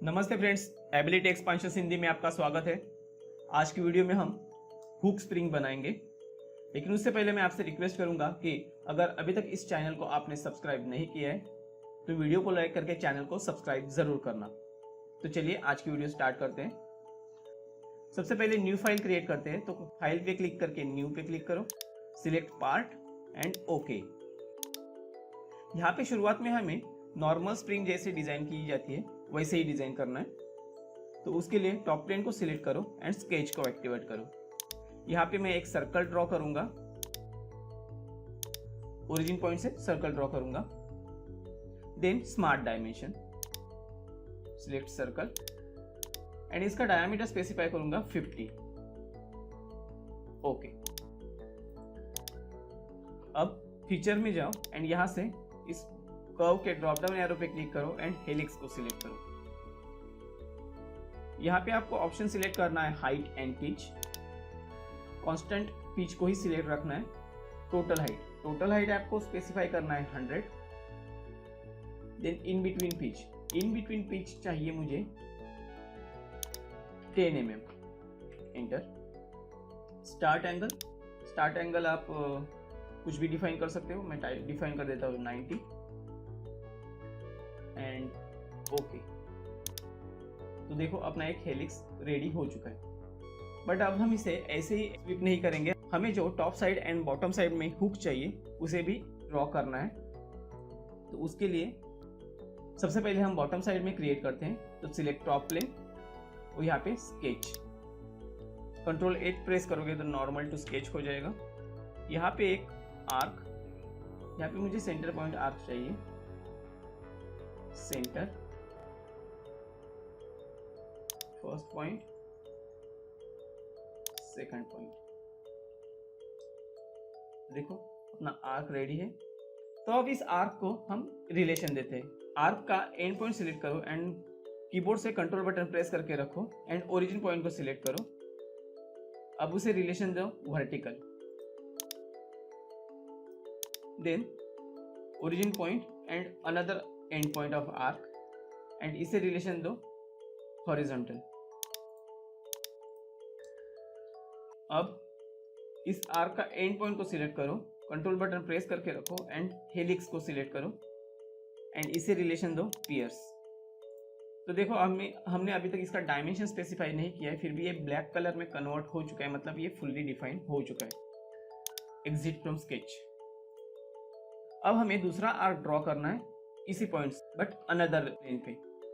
नमस्ते friends, ability expansion Hindi में आपका स्वागत है। आज की वीडियो में हम हुक स्प्रिंग बनाएंगे, लेकिन उससे पहले मैं आपसे रिक्वेस्ट करूंगा कि अगर अभी तक इस चैनल को आपने सब्सक्राइब नहीं किया है तो वीडियो को लाइक करके चैनल को सब्सक्राइब जरूर करना। तो चलिए आज की वीडियो स्टार्ट करते हैं। सबसे पहले न्यू फाइल क्रिएट करते हैं, तो फाइल पे क्लिक करके न्यू पे क्लिक करो, सिलेक्ट पार्ट एंड ओके। यहाँ पे शुरुआत में हमें नॉर्मल स्प्रिंग जैसे डिजाइन की जाती है वैसे ही डिजाइन करना है। तो उसके लिए टॉप प्लेन को सिलेक्ट करो एंड स्केच को एक्टिवेट करो। यहाँ पे मैं एक सर्कल ड्रॉ करूंगा, ओरिजिन पॉइंट से सर्कल ड्रॉ करूंगा। Then smart dimension, select circle and इसका डायमीटर स्पेसिफाई करूंगा 50। ओके। अब फीचर में जाओ एंड यहां से इस कर्व के ड्रॉप डाउन एरो पे क्लिक करो एंड हेलिक्स को सिलेक्ट करो। यहाँ पे आपको ऑप्शन सिलेक्ट करना है height and pitch. Constant pitch को ही सिलेक्ट रखना है। टोटल हाइट आपको स्पेसिफाई करना है 100। देन इन बिटवीन पिच चाहिए मुझे 10 mm। एंटर। स्टार्ट एंगल आप कुछ भी डिफाइन कर सकते हो, मैं डिफाइन कर देता हूँ 90 एंड ओके। तो देखो अपना एक हेलिक्स रेडी हो चुका है। बट अब हम इसे ऐसे ही स्वीप नहीं करेंगे, हमें जो top side and bottom side में हुक चाहिए उसे भी ड्रॉ करना है। तो उसके लिए सबसे पहले हम बॉटम साइड में क्रिएट करते हैं। तो सिलेक्ट टॉप प्लेन और यहाँ पे स्केच, कंट्रोल 8 प्रेस करोगे तो नॉर्मल टू स्केच हो जाएगा। यहाँ पे एक आर्क, यहाँ पे मुझे सेंटर पॉइंट आर्क चाहिए। Centre, first point, second point. देखो अपना आर्क रेडी है। तो अब इस आर्क को हम रिलेशन देते हैं। आर्क का एंड पॉइंट सिलेक्ट करो एंड कीबोर्ड से कंट्रोल बटन प्रेस करके रखो एंड ओरिजिन पॉइंट को सिलेक्ट करो। अब उसे रिलेशन दो vertical. Then origin point and another end point of arc and इसे रिलेशन दो हॉरिजॉन्टल। अब इस आर्क का एंड पॉइंट को सिलेक्ट करो, कंट्रोल बटन प्रेस करके रखो एंड हेलिक्स को सिलेक्ट करो एंड इसे रिलेशन दो पियर्स। तो देखो हमने अभी तक इसका डायमेंशन स्पेसिफाई नहीं किया है, फिर भी ये ब्लैक कलर में कन्वर्ट हो चुका है, मतलब ये फुल्ली डिफाइन हो चुका है। Exit from sketch. अब हमें दूसरा आर्क ड्रॉ करना है इसी पॉइंट्स बट अनदर प्लेन पे।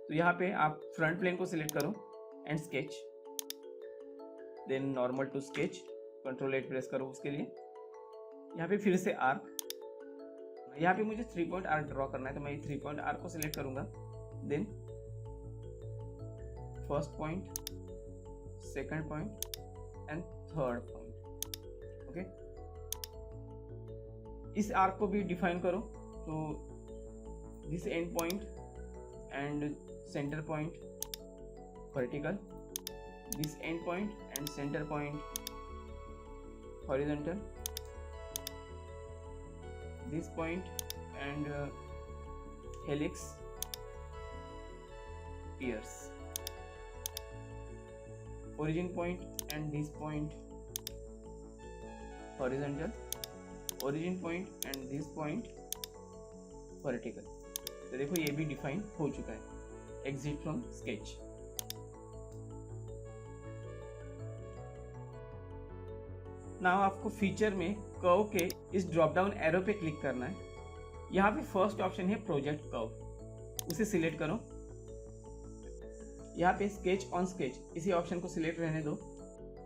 तो यहाँ पे आप फ्रंट प्लेन को सिलेक्ट करो and sketch, then normal to sketch, control 8 press करो उसके लिए। यहाँ पे फिर से आर्क, यहाँ पे मुझे 3 पॉइंट आर्क ड्रॉ करना है, तो मैं 3 पॉइंट आर्क को सिलेक्ट करूंगा। Then first point, second point and third point. Okay. इस आर्क को भी डिफाइन करो। तो this end point and center point vertical, this end point and center point horizontal, this point and helix pierce, origin point and this point horizontal, origin point and this point vertical। तो देखो ये भी define हो चुका है। Exit from sketch. Now आपको feature में curve के इस ड्रॉप डाउन एरो पे क्लिक करना है। यहाँ पे फर्स्ट ऑप्शन है प्रोजेक्ट कर्व, उसे सिलेक्ट करो। यहाँ पे स्केच ऑन स्केच, इसी ऑप्शन को सिलेक्ट रहने दो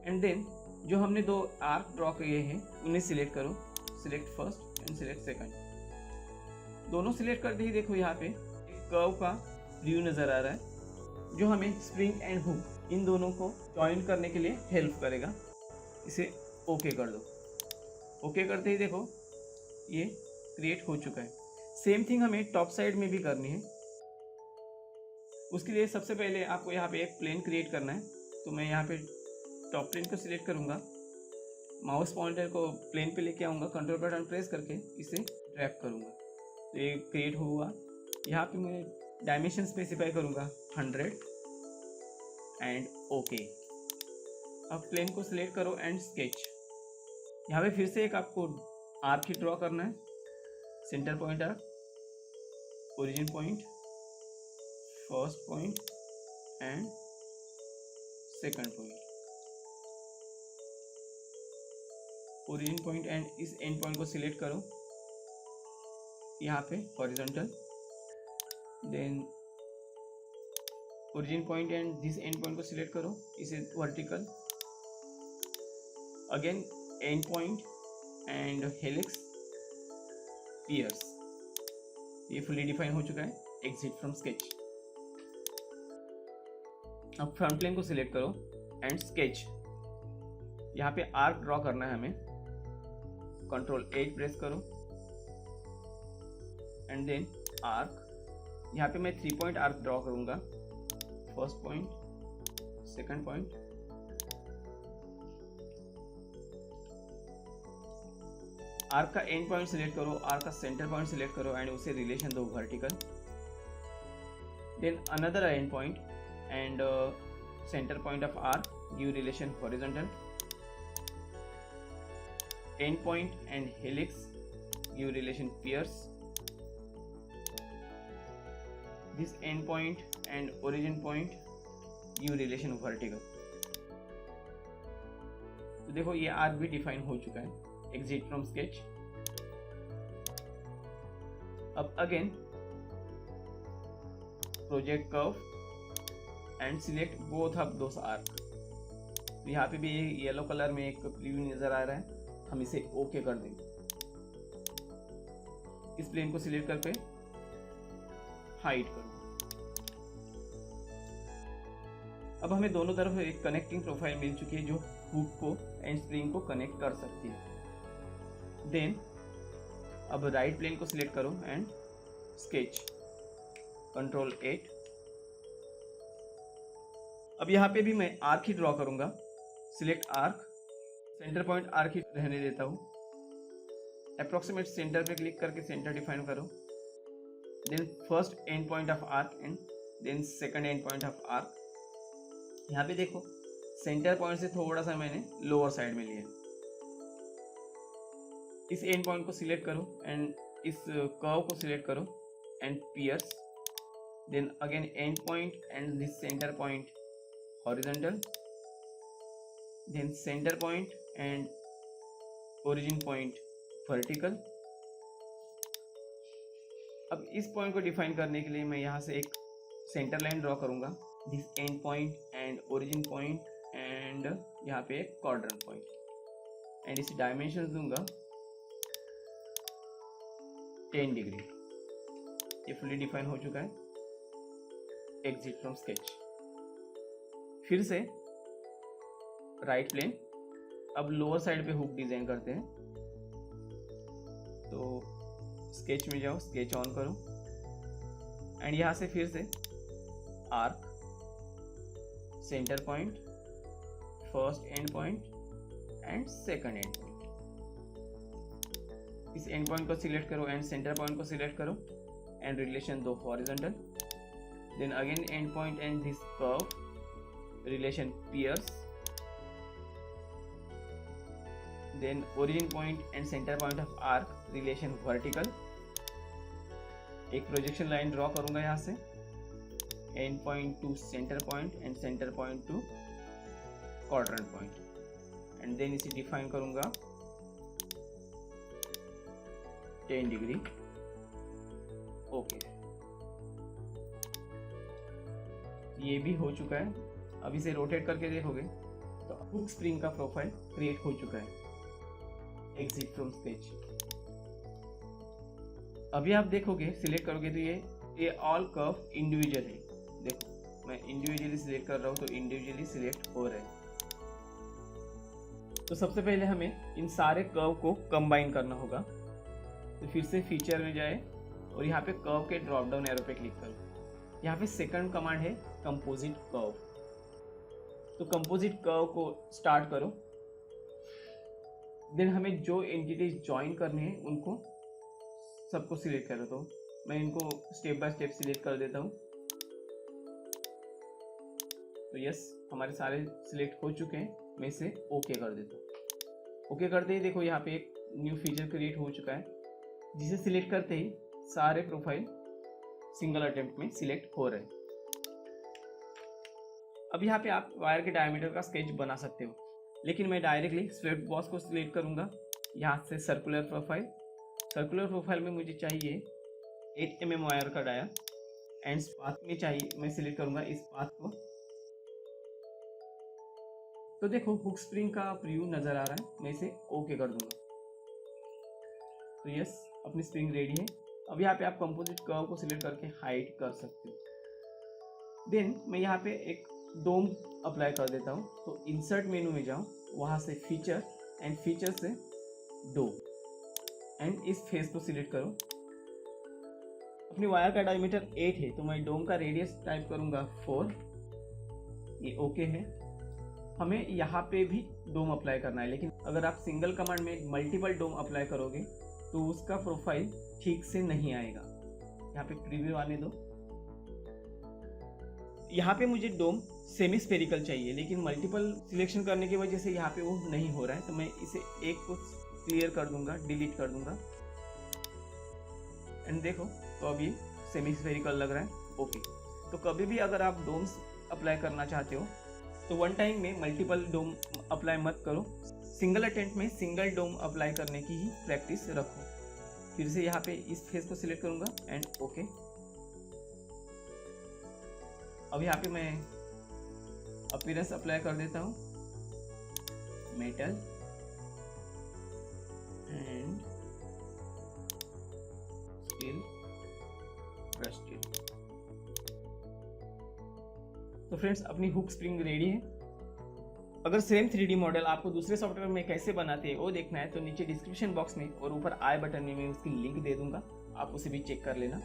एंड देन जो हमने 2 आर्क ड्रॉ किए हैं उन्हें सिलेक्ट करो। Select first and select second. दोनों सिलेक्ट कर दी। देखो यहाँ पे कर्व का व्यू नजर आ रहा है जो हमें स्प्रिंग एंड हुक इन दोनों को जॉइन करने के लिए हेल्प करेगा। इसे ओके कर दो। ओके करते ही देखो ये क्रिएट हो चुका है। सेम थिंग हमें टॉप साइड में भी करनी है। उसके लिए सबसे पहले आपको यहाँ पे एक प्लेन क्रिएट करना है। तो मैं यहाँ पे टॉप प्लेन को सिलेक्ट करूँगा, माउस पॉइंटर को प्लेन पे लेके आऊँगा, कंट्रोल बटन प्रेस करके इसे ड्रैग करूँगा तो ये क्रिएट हुआ। यहाँ पे मैं डायमेंशन स्पेसिफाई करूँगा 100 एंड ओके। अब प्लेन को सिलेक्ट करो एंड स्केच। यहाँ पे फिर से एक आपको आर्क ही ड्रॉ करना है, centre point arc, origin point, first point and second point. Origin point and इस एंड पॉइंट को सिलेक्ट करो यहाँ पे horizontal, then origin point and this end point को सिलेक्ट करो, इसे vertical, again end point and helix pierce. ये fully define हो चुका है। Exit from sketch. अब फ्रंट प्लेन को सिलेक्ट करो एंड स्केच। यहाँ पे आर्क ड्रॉ करना है हमें, कंट्रोल 8 प्रेस करो एंड देन आर्क। यहाँ पे मैं 3 पॉइंट आर्क ड्रॉ करूंगा, first point, second point, arc का एंड पॉइंट सिलेक्ट करो, आर्क का सेंटर पॉइंट सिलेक्ट करो एंड उसे रिलेशन दो vertical, then another end point and centre point of arc give relation horizontal, end point and helix give relation pierce, this end point and origin point give relation vertical। तो देखो ये arc भी define हो चुका है। Exit from sketch. अब again project curve and select both of those arc. तो यहाँ पे भी येलो कलर में एक प्रीव्यू नजर आ रहा है, हम इसे ओके कर देंगे। इस प्लेन को सिलेक्ट करके हाइड कर दो। अब हमें दोनों तरफ एक कनेक्टिंग प्रोफाइल मिल चुकी है जो हुक को एंड स्प्रिंग को कनेक्ट कर सकती है। देन अब राइट प्लेन को सिलेक्ट करो एंड स्केच, कंट्रोल 8। अब यहाँ पे भी मैं आर्क ही ड्रॉ करूंगा, select arc, centre point arc ही रहने देता हूँ, अप्रोक्सीमेट सेंटर पे क्लिक करके सेंटर डिफाइन करो, then first end point of arc and then second end point of arc. यहाँ पे देखो सेंटर पॉइंट से थोड़ा सा मैंने लोअर साइड में लिया। इस एंड पॉइंट को सिलेक्ट करो एंड इस कर्व को सिलेक्ट करो and pierce, then again end point and this centre point horizontal, then center point and origin point vertical। अब इस पॉइंट को डिफाइन करने के लिए मैं यहाँ से एक सेंटर लाइन ड्रॉ करूंगा, this end point and origin point and यहाँ पे एक क्वाड्रेंट पॉइंट एंड इसे डायमेंशन दूंगा 10 डिग्री। ये फुली डिफाइन हो चुका है। Exit from sketch. फिर से राइट प्लेन, अब लोअर साइड पे हुक डिजाइन करते हैं। तो स्केच में जाओ, स्केच ऑन करो एंड यहां से फिर से arc, centre point, first end point and second end point. इस एंड पॉइंट को सिलेक्ट करो एंड सेंटर पॉइंट को सिलेक्ट करो एंड रिलेशन दो horizontal, then again end point and this curve relation pierce, then origin point and center point of arc relation vertical। एक projection line draw करूंगा यहाँ से, and point to centre point and centre point to quadrant point and then इसे define करूंगा 10 degree. Okay, ये भी हो चुका है। अब इसे रोटेट करके देखोगे तो हुक स्प्रिंग का प्रोफाइल क्रिएट हो चुका है। Exit from sketch. अभी आप देखोगे, सिलेक्ट करोगे तो ये ऑल कर्व इंडिविजुअल है। देखो मैं इंडिविजुअली सिलेक्ट कर रहा हूँ तो इंडिविजुअली सिलेक्ट हो रहे हैं। तो सबसे पहले हमें इन सारे कर्व को कंबाइन करना होगा। तो फिर से फीचर में जाए और यहाँ पे कर्व के ड्रॉप डाउन एरो पे क्लिक करो। यहाँ पे सेकंड कमांड है कंपोजिट कर्व। तो कंपोजिट कर्व को स्टार्ट करो, देन हमें जो एंटिटीज ज्वाइन करनी है उनको सबको सिलेक्ट करो। तो मैं इनको स्टेप बाय स्टेप सिलेक्ट कर देता हूँ। तो यस, हमारे सारे सिलेक्ट हो चुके हैं। मैं इसे ओके कर देता हूँ। ओके करते ही देखो यहाँ पे एक न्यू फीचर क्रिएट हो चुका है, जिसे सिलेक्ट करते ही सारे प्रोफाइल सिंगल अटेम्प्ट में सिलेक्ट हो रहे हैं। अब यहाँ पे आप वायर के डायमीटर का स्केच बना सकते हो, लेकिन मैं डायरेक्टली स्वेप्ट बॉस को सिलेक्ट करूँगा। यहाँ से सर्कुलर प्रोफाइल में मुझे चाहिए 8 mm वायर का डाया, एंड पाथ में चाहिए, मैं सिलेक्ट करूँगा इस पाथ को। तो देखो हुक स्प्रिंग का प्रीव्यू नज़र आ रहा है, मैं इसे ओके कर दूंगा। तो यस, अपनी स्प्रिंग रेडी है। अब यहाँ पे आप कंपोजिट कर्व को सिलेक्ट करके हाइड कर सकते हो। देन मैं यहाँ पे एक डोम अप्लाई कर देता हूँ। तो इंसर्ट मेनू में जाऊँ, वहाँ से फीचर एंड फीचर से डोम, एंड इस फेस को सिलेक्ट करो। अपनी वायर का डायमीटर 8 है, तो मैं डोम का रेडियस टाइप करूँगा 4। ये ओके है। हमें यहाँ पे भी डोम अप्लाई करना है, लेकिन अगर आप सिंगल कमांड में मल्टीपल डोम अप्लाई करोगे तो उसका प्रोफाइल ठीक से नहीं आएगा। यहाँ पे प्रीव्यू आने दो। यहाँ पे मुझे डोम सेमी स्फेरिकल चाहिए, लेकिन मल्टीपल सिलेक्शन करने की वजह से यहाँ पे वो नहीं हो रहा है, तो मैं इसे एक को क्लियर कर दूंगा, डिलीट कर दूंगा। एंड देखो, तो अब ये सेमी स्फेरिकल लग रहा है। ओके। तो कभी भी अगर आप डोम्स अप्लाई करना चाहते हो तो वन टाइम में मल्टीपल डोम अप्लाई मत करो, सिंगल अटेम्प्ट में सिंगल डोम अप्लाई करने की ही प्रैक्टिस रखो। फिर से यहाँ पे इस फेस को सिलेक्ट करूँगा एंड ओके। अब यहाँ पे मैं अपीयरेंस अप्लाई कर देता हूँ, metal and steel, brush steel. तो फ्रेंड्स, अपनी हुक स्प्रिंग रेडी है। अगर सेम 3D मॉडल आपको दूसरे सॉफ्टवेयर में कैसे बनाते हैं वो देखना है, तो नीचे डिस्क्रिप्शन बॉक्स में और ऊपर आई बटन में मैं उसकी लिंक दे दूंगा, आप उसे भी चेक कर लेना।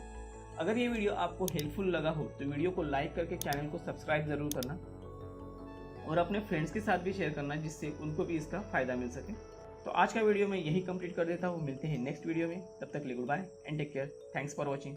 अगर ये वीडियो आपको हेल्पफुल लगा हो तो वीडियो को लाइक करके चैनल को सब्सक्राइब जरूर करना, और अपने फ्रेंड्स के साथ भी शेयर करना, जिससे उनको भी इसका फायदा मिल सके। तो आज का वीडियो मैं यही कंप्लीट कर देता हूँ। मिलते हैं नेक्स्ट वीडियो में, तब तक के लिए goodbye and take care. Thanks for watching.